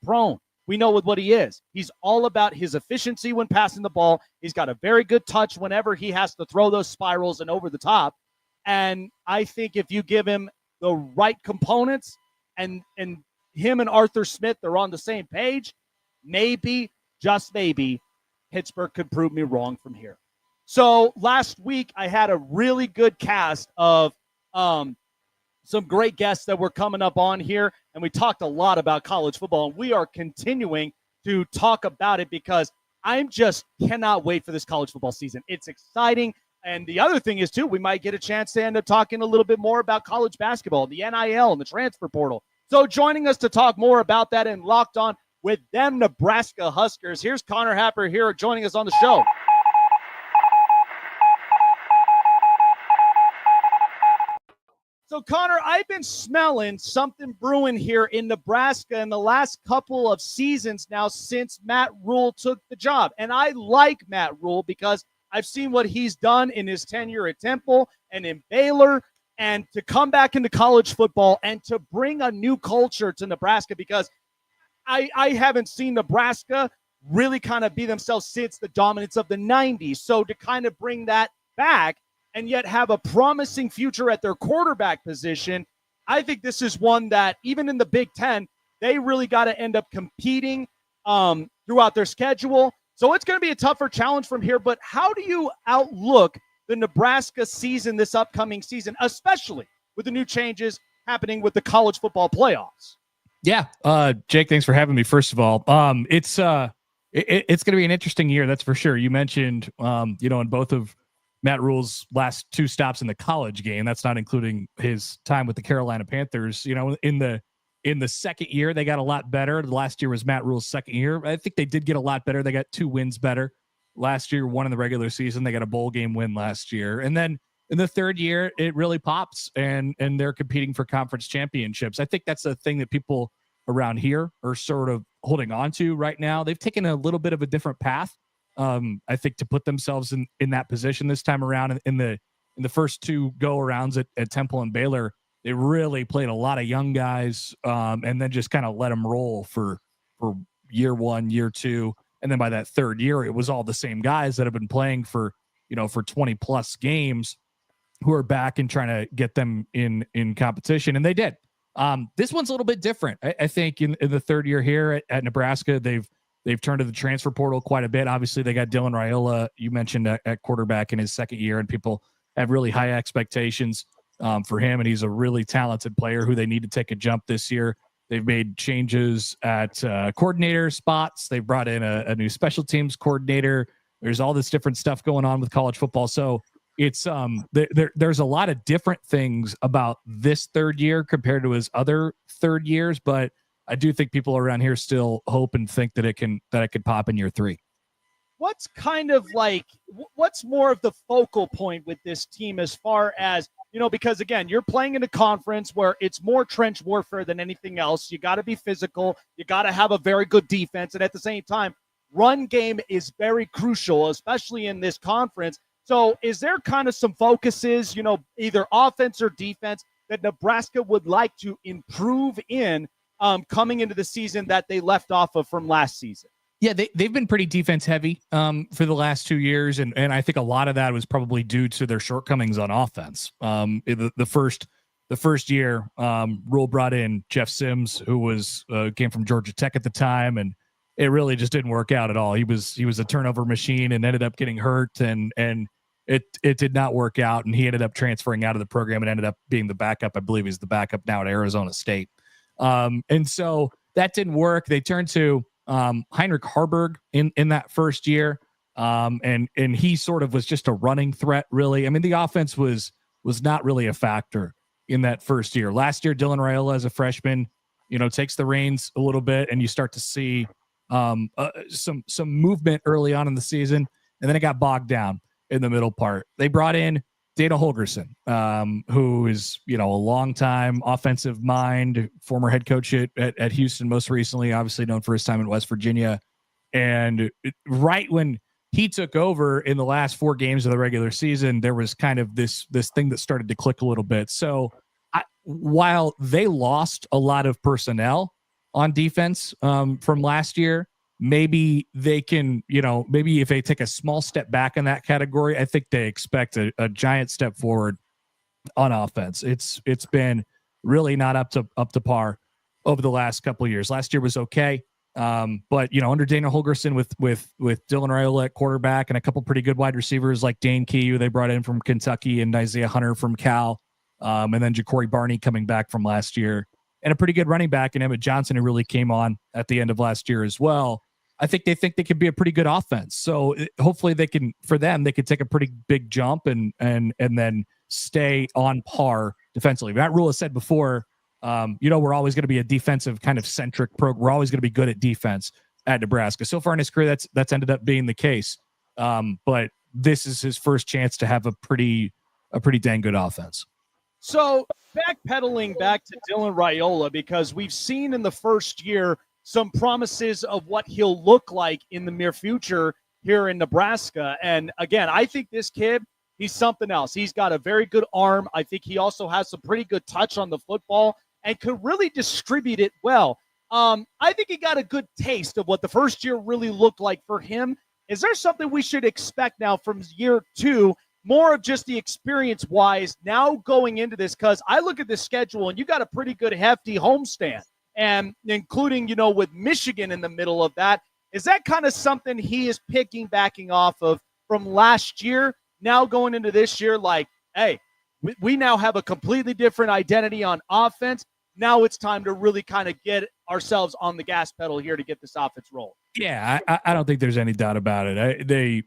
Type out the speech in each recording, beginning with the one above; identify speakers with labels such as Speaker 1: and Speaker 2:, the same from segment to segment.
Speaker 1: prone. We know what he is. He's all about his efficiency when passing the ball. He's got a very good touch whenever he has to throw those spirals and over the top. And I think if you give him the right components and him and Arthur Smith, they're on the same page, maybe, just maybe, Pittsburgh could prove me wrong from here. So last week I had a really good cast of some great guests that were coming up on here, and we talked a lot about college football, and we are continuing to talk about it because I just cannot wait for this college football season. It's exciting, and the other thing is, too, we might get a chance to end up talking a little bit more about college basketball, the NIL, and the transfer portal. So joining us to talk more about that and Locked On with them Nebraska Huskers, here's Connor Happer here joining us on the show. So, Connor, I've been smelling something brewing here in Nebraska in the last couple of seasons now since Matt Rhule took the job. And I like Matt Rhule because I've seen what he's done in his tenure at Temple and in Baylor, and to come back into college football and to bring a new culture to Nebraska, because I haven't seen Nebraska really kind of be themselves since the dominance of the 90s. So to kind of bring that back and yet have a promising future at their quarterback position, I think this is one that even in the Big Ten, they really got to end up competing throughout their schedule. So it's going to be a tougher challenge from here. But how do you outlook the Nebraska season this upcoming season, especially with the new changes happening with the college football playoffs?
Speaker 2: Yeah, Jake, thanks for having me, first of all. It's going to be an interesting year, that's for sure. You mentioned, in both of Matt Rhule's last two stops in the college game, that's not including his time with the Carolina Panthers. In the second year, they got a lot better. The last year was Matt Rhule's second year. I think they did get a lot better. They got 2 wins better last year, 1 in the regular season. They got a bowl game win last year. And then in the third year, it really pops, and they're competing for conference championships. I think that's the thing that people around here are sort of holding on to right now. They've taken a little bit of a different path, I think, to put themselves in that position this time around. In the first 2 go-arounds at Temple and Baylor, they really played a lot of young guys, and then just kind of let them roll for year 1, year 2. And then by that third year, it was all the same guys that have been playing for 20 plus games who are back and trying to get them in competition. And they did. This one's a little bit different. I think in the third year here at Nebraska, they've turned to the transfer portal quite a bit. Obviously, they got Dylan Raiola, you mentioned, at quarterback in his second year, and people have really high expectations for him, and he's a really talented player who they need to take a jump this year. They've made changes at coordinator spots. They've brought in a new special teams coordinator. There's all this different stuff going on with college football. So it's there's a lot of different things about this third year compared to his other third years, but I do think people around here still hope and think that it could pop in year 3.
Speaker 1: What's what's more of the focal point with this team as far as, because again, you're playing in a conference where it's more trench warfare than anything else. You got to be physical. You got to have a very good defense. And at the same time, run game is very crucial, especially in this conference. So is there kind of some focuses, either offense or defense, that Nebraska would like to improve in coming into the season that they left off of from last season?
Speaker 2: Yeah, they've been pretty defense heavy for the last 2 years, and I think a lot of that was probably due to their shortcomings on offense. The first year, Rhule brought in Jeff Sims, who came from Georgia Tech at the time, and it really just didn't work out at all. He was a turnover machine and ended up getting hurt, and it did not work out, and he ended up transferring out of the program and ended up being the backup. I believe he's the backup now at Arizona State. And so that didn't work. They turned to Heinrich Harburg in that first year. And he sort of was just a running threat, really. I mean, the offense was not really a factor in that first year. Last year, Dylan Raiola as a freshman, takes the reins a little bit, and you start to see some movement early on in the season, and then it got bogged down in the middle part. They brought in Dana Holgerson, who is, a longtime offensive mind, former head coach at Houston, most recently, obviously known for his time in West Virginia. And right when he took over in the last 4 games of the regular season, there was kind of this thing that started to click a little bit. So while they lost a lot of personnel, on defense from last year. Maybe they can, maybe if they take a small step back in that category, I think they expect a giant step forward on offense. It's been really not up to par over the last couple of years. Last year was okay. But under Dana Holgorsen with Dylan Raiola at quarterback and a couple pretty good wide receivers like Dane Key, who they brought in from Kentucky, and Isaiah Hunter from Cal, and then Ja'Cory Barney coming back from last year, and a pretty good running back in Emmett Johnson, who really came on at the end of last year as well. I think they could be a pretty good offense. So hopefully they could take a pretty big jump and then stay on par defensively. Matt Rhule has said before, we're always going to be a defensive kind of centric program. We're always going to be good at defense at Nebraska. So far in his career, that's ended up being the case. But this is his first chance to have a pretty dang good offense.
Speaker 1: So backpedaling back to Dylan Raiola, because we've seen in the first year some promises of what he'll look like in the near future here in Nebraska. And again, I think this kid, he's something else. He's got a very good arm. I think he also has some pretty good touch on the football and could really distribute it well. I think he got a good taste of what the first year really looked like for him. Is there something we should expect now from year two, more of just the experience-wise now going into this? Because I look at the schedule, and you got a pretty good hefty homestand, and including, with Michigan in the middle of that. Is that kind of something he is backing off of from last year, now going into this year, like, hey, we now have a completely different identity on offense. Now it's time to really kind of get ourselves on the gas pedal here to get this offense rolling.
Speaker 2: Yeah, I don't think there's any doubt about it. The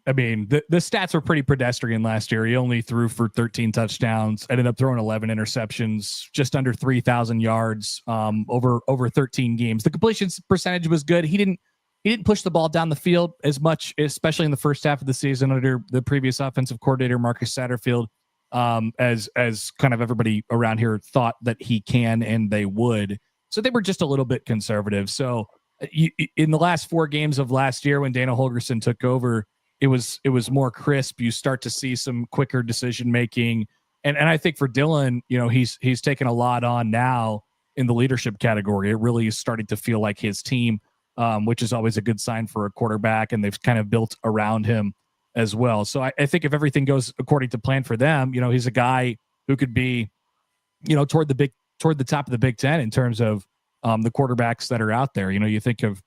Speaker 2: stats were pretty pedestrian last year. He only threw for 13 touchdowns, ended up throwing 11 interceptions, just under 3,000 yards over 13 games. The completion percentage was good. He didn't push the ball down the field as much, especially in the first half of the season under the previous offensive coordinator, Marcus Satterfield, as kind of everybody around here thought that he can and they would. So they were just a little bit conservative. So in the last 4 games of last year, when Dana Holgorsen took over, it was more crisp. You start to see some quicker decision making, and I think for Dylan, he's taken a lot on now in the leadership category. It really is starting to feel like his team, which is always a good sign for a quarterback, and they've kind of built around him as well. So I think if everything goes according to plan for them, he's a guy who could be, toward the top of the Big Ten in terms of the quarterbacks that are out there. You think of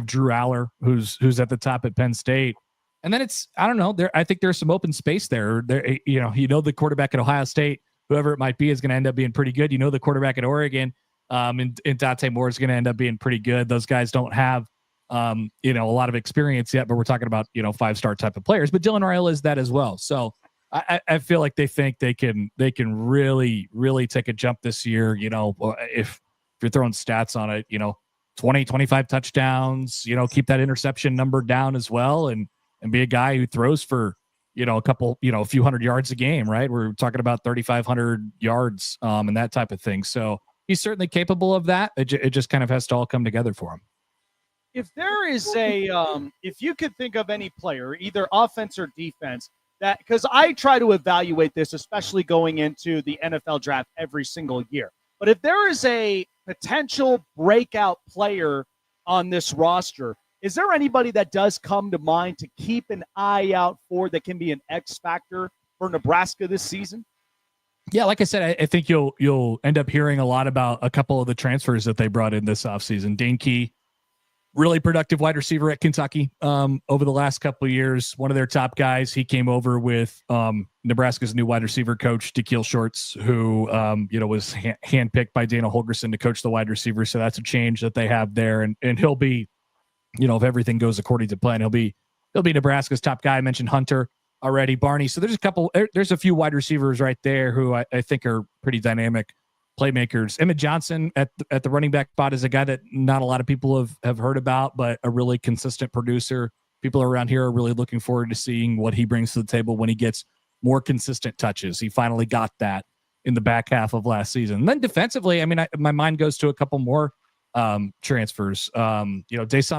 Speaker 2: Drew Aller, who's at the top at Penn State, and then I don't know. I think there's some open space there. The quarterback at Ohio State, whoever it might be, is going to end up being pretty good. The quarterback at Oregon, and Dante Moore is going to end up being pretty good. Those guys don't have a lot of experience yet, but we're talking about 5-star type of players. But Dylan Raiola is that as well. So I feel like they think they can really, really take a jump this year. If you're throwing stats on it, 20, 25 touchdowns, keep that interception number down as well, and be a guy who throws for, a few hundred yards a game, right? We're talking about 3,500 yards and that type of thing. So he's certainly capable of that. It just kind of has to all come together for him.
Speaker 1: If there is if you could think of any player, either offense or defense, that, because I try to evaluate this, especially going into the NFL draft every single year. But if there is a potential breakout player on this roster, is there anybody that does come to mind to keep an eye out for that can be an X factor for Nebraska this season?
Speaker 2: Yeah, like I said, I think you'll end up hearing a lot about a couple of the transfers that they brought in this offseason. Dane Key, really productive wide receiver at Kentucky over the last couple of years. One of their top guys. He came over with Nebraska's new wide receiver coach, DeKeel Shorts, who was handpicked by Dana Holgorsen to coach the wide receivers. So that's a change that they have there, and he'll be, if everything goes according to plan, he'll be Nebraska's top guy. I mentioned Hunter already, Barney. So there's a few wide receivers right there who I think are pretty dynamic playmakers. Emmett Johnson at the running back spot is a guy that not a lot of people have heard about, but a really consistent producer. People around here are really looking forward to seeing what he brings to the table when he gets more consistent touches. He finally got that in the back half of last season. And then defensively, my mind goes to a couple more transfers. Dasan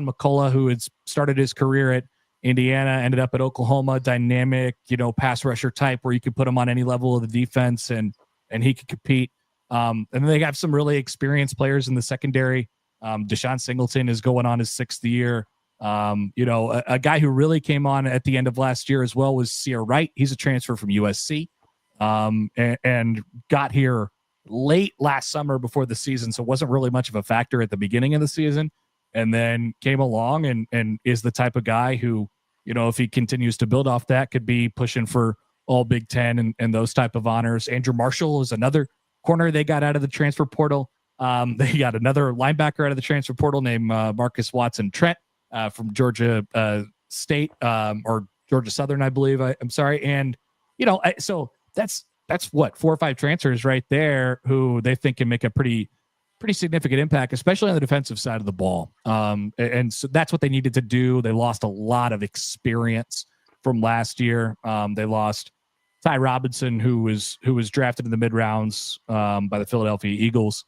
Speaker 2: McCullough, who had started his career at Indiana, ended up at Oklahoma, dynamic, pass rusher type where you could put him on any level of the defense and he could compete. And then they have some really experienced players in the secondary Deshaun Singleton is going on his 6th year. A guy who really came on at the end of last year as well was Sear Wright. He's a transfer from USC, and got here late last summer before the season, so wasn't really much of a factor at the beginning of the season, and then came along and is the type of guy who, if he continues to build off that, could be pushing for all Big Ten and those type of honors. Andrew Marshall is another corner they got out of the transfer portal. They got another linebacker out of the transfer portal named Marcus Watson Trent from Georgia State or Georgia Southern, I believe. I'm sorry. And, so that's what, 4 or 5 transfers right there who they think can make a pretty significant impact, especially on the defensive side of the ball. And so that's what they needed to do. They lost a lot of experience from last year. They lost Ty Robinson, who was drafted in the mid rounds by the Philadelphia Eagles.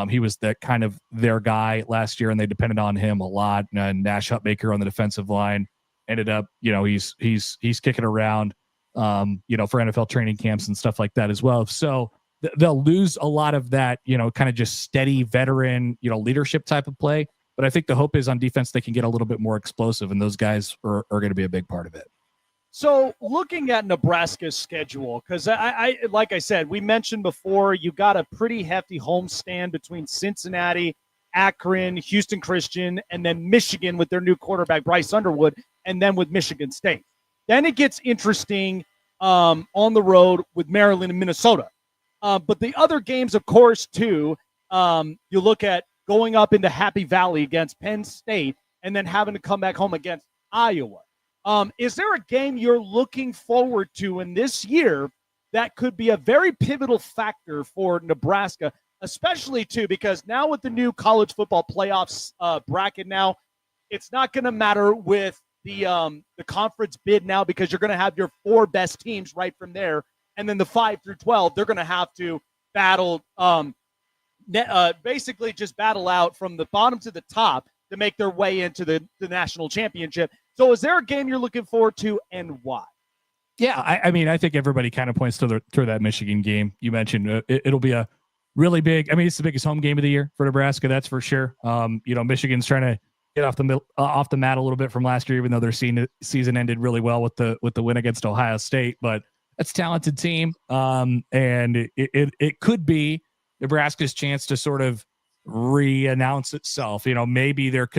Speaker 2: He was that kind of their guy last year, and they depended on him a lot. And Nash Hutmaker on the defensive line ended up, he's kicking around, for NFL training camps and stuff like that as well. So they'll lose a lot of that, kind of just steady veteran, leadership type of play. But I think the hope is on defense they can get a little bit more explosive, and those guys are going to be a big part of it.
Speaker 1: So looking at Nebraska's schedule, because I like I said, we mentioned before, you got a pretty hefty homestand between Cincinnati, Akron, Houston Christian, and then Michigan with their new quarterback, Bryce Underwood, and then with Michigan State. Then it gets interesting on the road with Maryland and Minnesota. But the other games, of course, too, you look at going up into Happy Valley against Penn State and then having to come back home against Iowa. Is there a game you're looking forward to in this year that could be a very pivotal factor for Nebraska, especially too, because now with the new college football playoffs bracket now, it's not going to matter with the conference bid now, because you're going to have your 4 best teams right from there. And then the 5 through 12, they're going to have to battle, basically just battle out from the bottom to the top to make their way into the national championship. So is there a game you're looking forward to, and why?
Speaker 2: Yeah, I think everybody kind of points to that Michigan game you mentioned. It'll be a really big. It's the biggest home game of the year for Nebraska, that's for sure. Michigan's trying to get off the mat a little bit from last year, even though their season ended really well with the win against Ohio State. But that's a talented team, and it could be Nebraska's chance to sort of re-announce itself. Maybe they're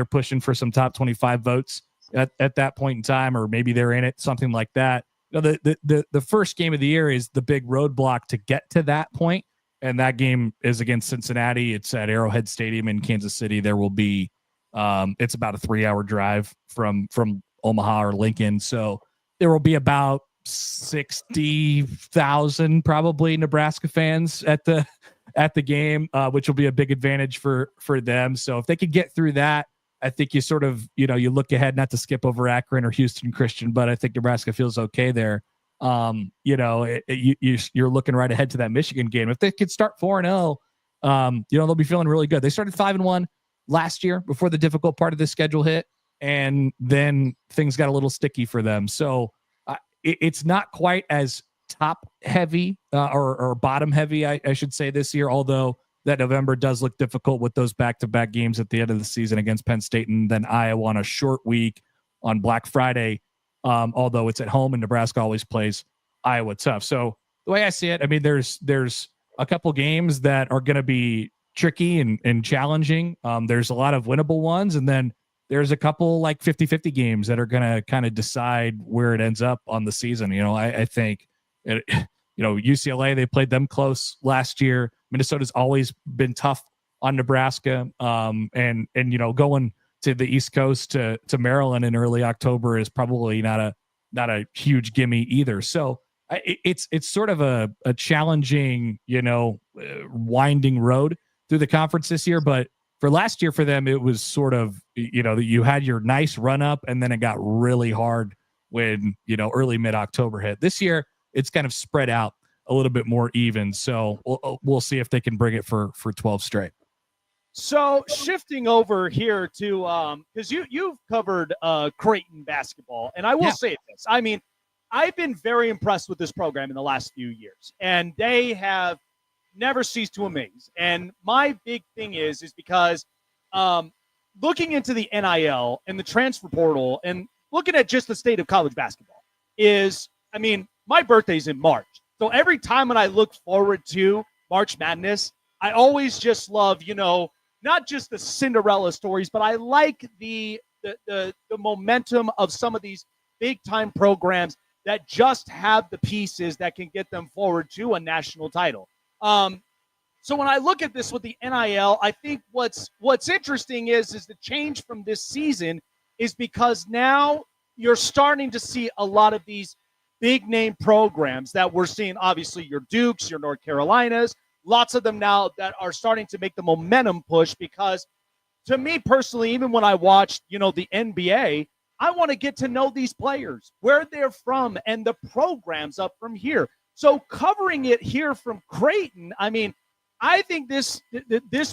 Speaker 2: pushing for some top 25 votes at that point in time, or maybe they're in it, something like that. The first game of the year is the big roadblock to get to that point, and that game is against Cincinnati. It's at Arrowhead Stadium in Kansas City. There will be it's about a 3-hour drive from Omaha or Lincoln, so there will be about 60,000 probably Nebraska fans at the game, which will be a big advantage for them. So if they could get through that, I think you sort of, you look ahead, not to skip over Akron or Houston Christian, but I think Nebraska feels okay there. You're looking right ahead to that Michigan game. If they could start 4-0, they'll be feeling really good. They started 5-1 last year before the difficult part of the schedule hit, and then things got a little sticky for them. So it's not quite as top heavy or bottom heavy, I should say, this year, although that November does look difficult with those back-to-back games at the end of the season against Penn State and then Iowa on a short week on Black Friday, although it's at home and Nebraska always plays Iowa tough. So the way I see it, there's a couple games that are going to be tricky and challenging. There's a lot of winnable ones, and then there's a couple like 50-50 games that are going to kind of decide where it ends up on the season. I think UCLA, they played them close last year. Minnesota's always been tough on Nebraska. And going to the East Coast to Maryland in early October is probably not a huge gimme either. So it's sort of a challenging, winding road through the conference this year. But for last year for them, it was sort of, you had your nice run up and then it got really hard when, early mid-October hit. This year, it's kind of spread out a little bit more even. So we'll see if they can bring it for 12 straight.
Speaker 1: So shifting over here to because you've covered Creighton basketball, and I will say this. I've been very impressed with this program in the last few years, and they have never ceased to amaze. And my big thing is because looking into the NIL and the transfer portal and looking at just the state of college basketball is, I mean, my birthday's in March. So every time when I look forward to March Madness, I always just love, not just the Cinderella stories, but I like the momentum of some of these big time programs that just have the pieces that can get them forward to a national title. So when I look at this with the NIL, I think what's interesting is the change from this season is because now you're starting to see a lot of these big name programs that we're seeing, obviously your Dukes, your North Carolinas, lots of them now that are starting to make the momentum push because to me personally, even when I watched, the NBA, I want to get to know these players, where they're from, and the programs up from here. So covering it here from Creighton, I mean, I think this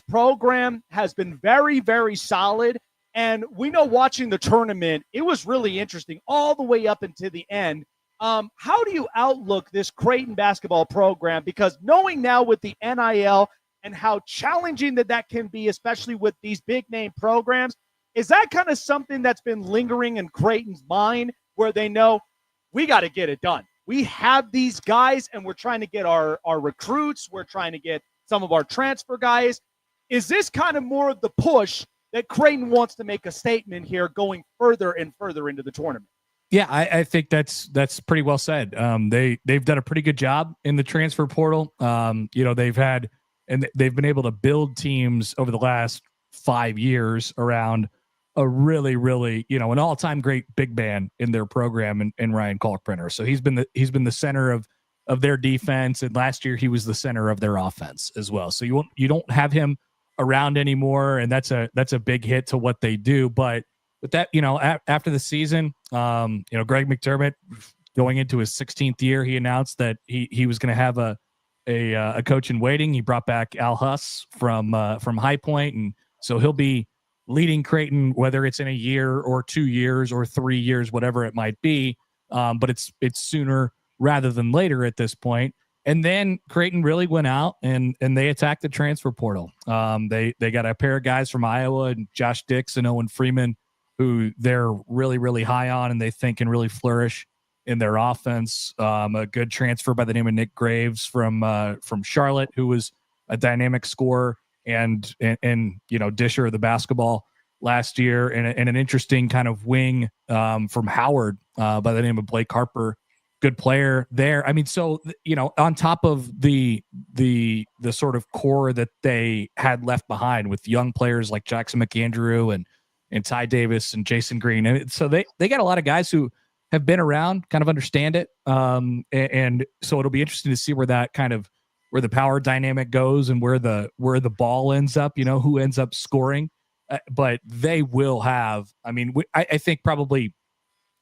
Speaker 1: program has been very, very solid. And we know watching the tournament, it was really interesting all the way up until the end. How do you outlook this Creighton basketball program? Because knowing now with the NIL and how challenging that can be, especially with these big name programs, is that kind of something that's been lingering in Creighton's mind where they know we got to get it done? We have these guys and we're trying to get our recruits. We're trying to get some of our transfer guys. Is this kind of more of the push that Creighton wants to make a statement here going further and further into the tournament?
Speaker 2: Yeah, I think that's pretty well said. They've done a pretty good job in the transfer portal. They've been able to build teams over the last 5 years around a really, really, an all-time great big man in their program in Ryan Kalkbrenner. So he's been the center of their defense, and last year he was the center of their offense as well. So you don't have him around anymore, and that's a big hit to what they do. But with that, after the season, Greg McDermott going into his 16th year, he announced that he was going to have a coach in waiting. He brought back Al Huss from High Point, and so he'll be leading Creighton, whether it's in a year or 2 years or 3 years, whatever it might be. But it's sooner rather than later at this point. And then Creighton really went out and they attacked the transfer portal. They got a pair of guys from Iowa, and Josh Dix and Owen Freeman, who they're really, really high on and they think can really flourish in their offense. A good transfer by the name of Nick Graves from Charlotte, who was a dynamic scorer and disher of the basketball last year, and an interesting kind of wing from Howard by the name of Blake Harper. Good player there. I mean, so, on top of the sort of core that they had left behind with young players like Jackson McAndrew and Ty Davis and Jason Green. And so they got a lot of guys who have been around, kind of understand it. And so it'll be interesting to see where the power dynamic goes and where the ball ends up, who ends up scoring. But they will have, I think probably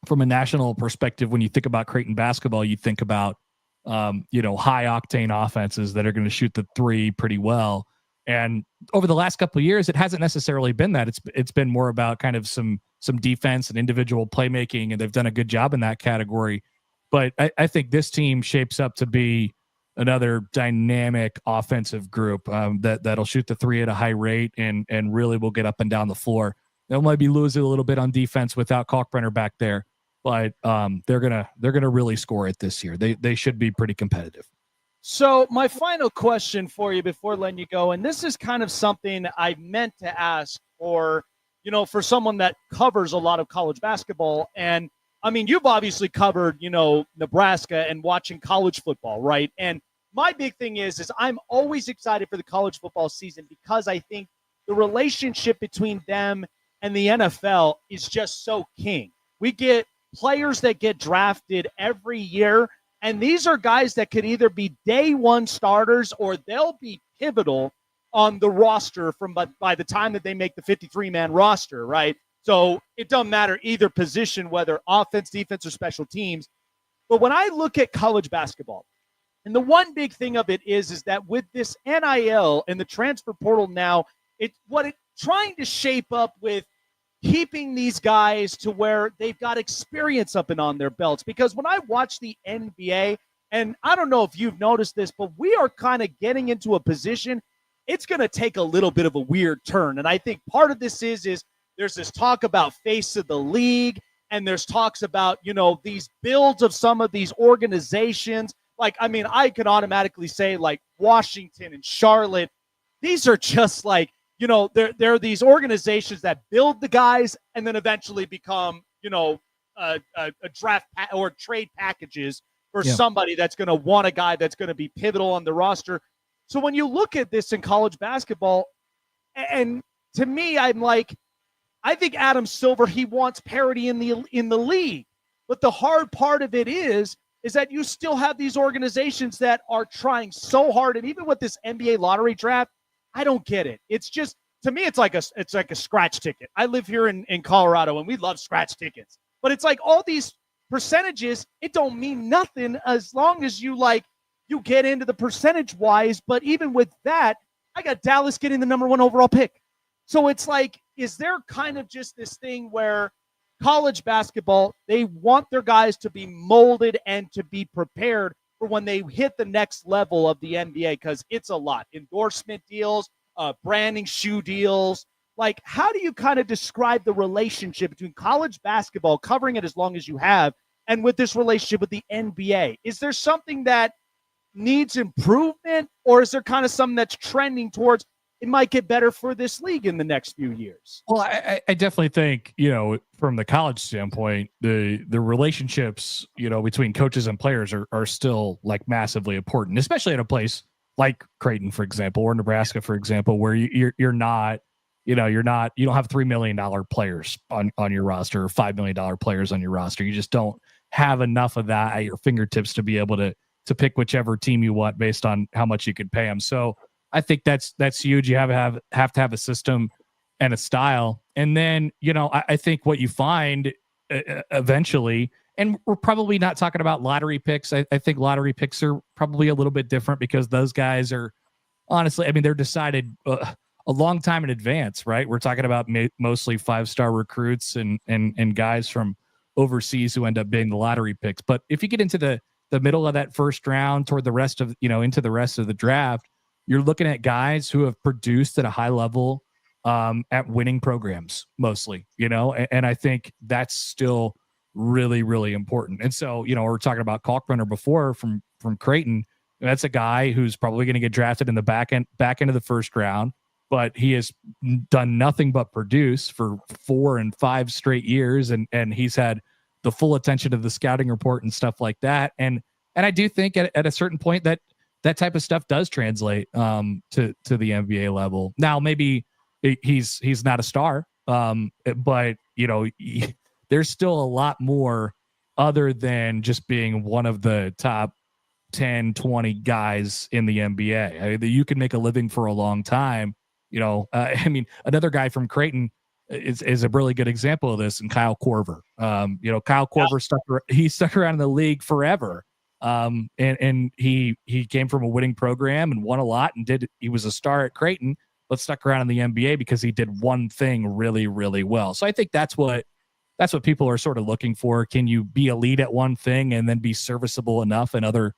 Speaker 2: from a national perspective, when you think about Creighton basketball, you think about, high octane offenses that are going to shoot the three pretty well. And over the last couple of years, it hasn't necessarily been that. It's been more about kind of some defense and individual playmaking, and they've done a good job in that category. But I think this team shapes up to be another dynamic offensive group that'll shoot the three at a high rate and really will get up and down the floor. They might be losing a little bit on defense without Kalkbrenner back there, but they're gonna really score it this year. They should be pretty competitive.
Speaker 1: So my final question for you before letting you go, and this is kind of something I meant to ask for someone that covers a lot of college basketball. And I mean, you've obviously covered, Nebraska and watching college football, right? And my big thing is I'm always excited for the college football season because I think the relationship between them and the NFL is just so king. We get players that get drafted every year, and these are guys that could either be day one starters or they'll be pivotal on the roster by the time that they make the 53-man roster, right? So it doesn't matter either position, whether offense, defense, or special teams. But when I look at college basketball, and the one big thing of it is that with this NIL and the transfer portal now, it's trying to shape up with keeping these guys to where they've got experience up and on their belts. Because when I watch the NBA, and I don't know if you've noticed this, but we are kind of getting into a position it's going to take a little bit of a weird turn. And I think part of this is there's this talk about face of the league, and there's talks about, these builds of some of these organizations. Like, I mean, I could automatically say like Washington and Charlotte. These are just like, they're these organizations that build the guys and then eventually become, a draft or trade packages for somebody that's going to want a guy that's going to be pivotal on the roster. So when you look at this in college basketball, and to me, I'm like, I think Adam Silver, he wants parity in the league. But the hard part of it is that you still have these organizations that are trying so hard. And even with this NBA lottery draft, I don't get it. It's just, to me, it's like a scratch ticket. I live here in Colorado, and we love scratch tickets. But it's like all these percentages, it don't mean nothing as long as you get into the percentage-wise. But even with that, I got Dallas getting the number 1 overall pick. So it's like, is there kind of just this thing where college basketball, they want their guys to be molded and to be prepared for when they hit the next level of the NBA, because it's a lot. Endorsement deals, branding, shoe deals. Like, how do you kind of describe the relationship between college basketball, covering it as long as you have, and with this relationship with the NBA? Is there something that needs improvement, or is there kind of something that's trending towards it might get better for this league in the next few years?
Speaker 2: Well, I definitely think, from the college standpoint, the relationships, between coaches and players are still like massively important, especially at a place like Creighton, for example, or Nebraska, for example, where you're not, you don't have $3 million players on your roster or $5 million players on your roster. You just don't have enough of that at your fingertips to be able to pick whichever team you want based on how much you could pay them. So I think that's huge. You have to have a system and a style. And then, I think what you find eventually, and we're probably not talking about lottery picks. I think lottery picks are probably a little bit different because those guys are honestly, I mean, they're decided a long time in advance, right? We're talking about mostly 5-star recruits and guys from overseas who end up being the lottery picks. But if you get into the middle of that first round toward the rest of, into the rest of the draft, you're looking at guys who have produced at a high level at winning programs mostly, and I think that's still really, really important. And so, we're talking about Kalkbrenner before from Creighton. That's a guy who's probably going to get drafted in the back end of the first round, but he has done nothing but produce for 4 and 5 straight years. And he's had the full attention of the scouting report and stuff like that. And I do think at a certain point that type of stuff does translate to the NBA level. Now, maybe he's not a star, but there's still a lot more other than just being one of the top 10, 20 guys in the NBA. I mean, you can make a living for a long time. I mean, another guy from Creighton is a really good example of this, and Kyle Korver. Kyle Korver stuck around in the league forever. And he came from a winning program and won a lot and he was a star at Creighton, but stuck around in the NBA because he did one thing really, really well. So I think that's what people are sort of looking for. Can you be elite at one thing and then be serviceable enough in other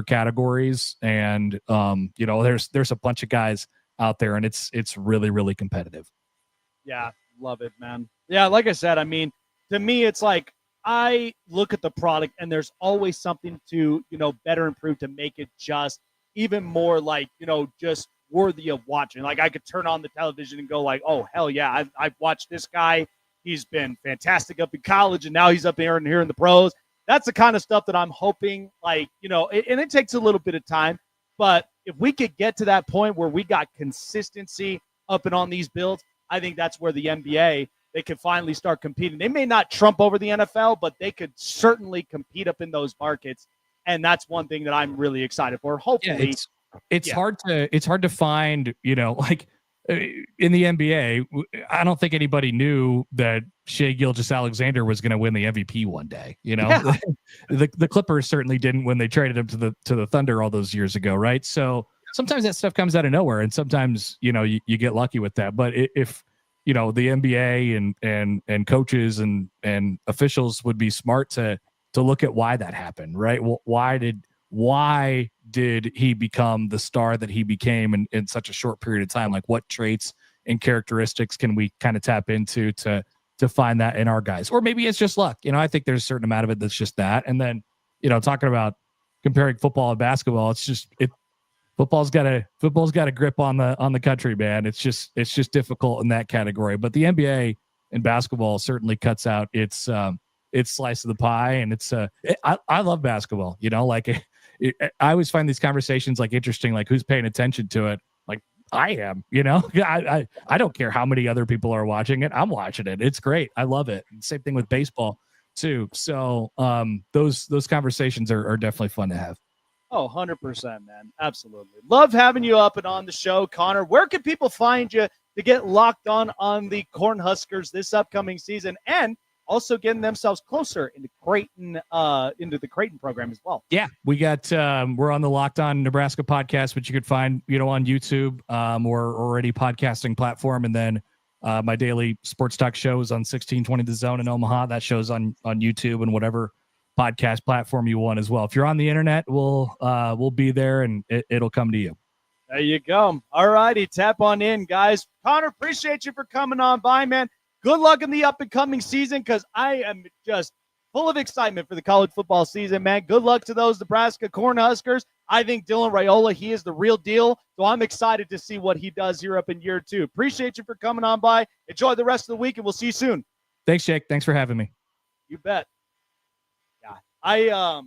Speaker 2: categories? And there's a bunch of guys out there, and it's really, really competitive.
Speaker 1: Yeah, love it, man. Yeah, like I said, I mean, to me, it's like I look at the product and there's always something to, better improve to make it just even more like, just worthy of watching. Like I could turn on the television and go like, oh, hell yeah, I've watched this guy. He's been fantastic up in college, and now he's up here in the pros. That's the kind of stuff that I'm hoping, and it takes a little bit of time. But if we could get to that point where we got consistency up and on these builds, I think that's where the NBA, they could finally start competing. They may not trump over the NFL, but they could certainly compete up in those markets. And that's one thing that I'm really excited for. Hopefully.
Speaker 2: It's hard to find, in the NBA, I don't think anybody knew that Shai Gilgeous-Alexander was going to win the MVP one day. The Clippers certainly didn't when they traded him to the Thunder all those years ago, right? So sometimes that stuff comes out of nowhere, and sometimes you get lucky with that. But if the NBA and coaches and officials would be smart to look at why that happened, right? Well, why did he become the star that he became in such a short period of time? Like, what traits and characteristics can we kind of tap into to find that in our guys? Or maybe it's just luck. I think there's a certain amount of it that's just that. And then, talking about comparing football and basketball, it's just football's got a grip on the country, man. It's just difficult in that category. But the NBA and basketball certainly cuts out its slice of the pie, and I love basketball. I always find these conversations like interesting, like who's paying attention to it. Like I am, I don't care how many other people are watching it. I'm watching it. It's great. I love it. Same thing with baseball too. So those conversations are definitely fun to have.
Speaker 1: Oh, 100%, man. Absolutely. Love having you up and on the show, Connor. Where can people find you to get locked on the Cornhuskers this upcoming season, and also getting themselves closer into the Creighton program as well?
Speaker 2: Yeah, we got we're on the Locked On Nebraska podcast, which you could find on YouTube or any podcasting platform, and then my daily sports talk show is on 1620 The Zone in Omaha. That show's on YouTube and whatever podcast platform you want as well. If you're on the internet, we'll be there, and it'll come to you.
Speaker 1: There you go. All righty, tap on in, guys. Connor, appreciate you for coming on by, man. Good luck in the up and coming season, because I am just full of excitement for the college football season, man. Good luck to those Nebraska Cornhuskers. I think Dylan Raiola, he is the real deal, so I'm excited to see what he does here up in year 2. Appreciate you for coming on by. Enjoy the rest of the week, and we'll see you soon.
Speaker 2: Thanks, Jake. Thanks for having me.
Speaker 1: You bet. Yeah,